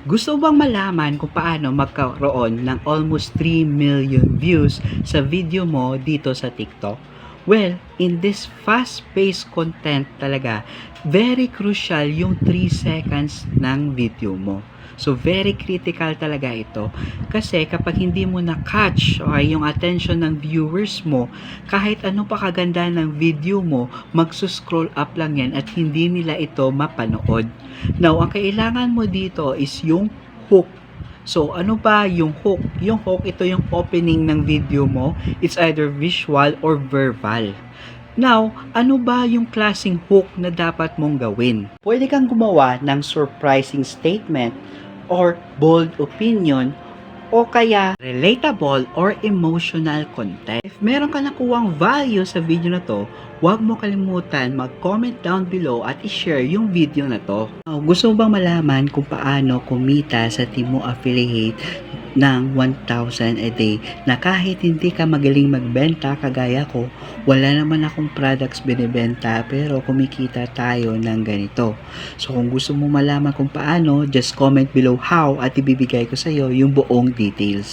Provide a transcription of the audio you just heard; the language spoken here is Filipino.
Gusto bang malaman kung paano magkaroon ng almost 3 million views sa video mo dito sa TikTok? Well, in this fast-paced content talaga, very crucial yung 3 seconds ng video mo. So, very critical talaga ito. Kasi kapag hindi mo na-catch o yung attention ng viewers mo, kahit ano pa kaganda ng video mo, magsuscroll up lang yan at hindi nila ito mapanood. Now, ang kailangan mo dito is yung hook. So, ano ba yung hook? Yung hook, ito yung opening ng video mo. It's either visual or verbal. Now, ano ba yung klaseng hook na dapat mong gawin? Pwede kang gumawa ng surprising statement or bold opinion o kaya relatable or emotional content. If meron ka nakuwang value sa video na to, huwag mo kalimutan mag-comment down below at i-share yung video na to. Gusto mo bang malaman kung paano kumita sa Temu Affiliate ng 1,000 a day na kahit hindi ka magaling magbenta kagaya ko, wala naman akong products binibenta pero kumikita tayo ng ganito. So kung gusto mo malaman kung paano, just comment below how at ibibigay ko sa iyo yung buong details.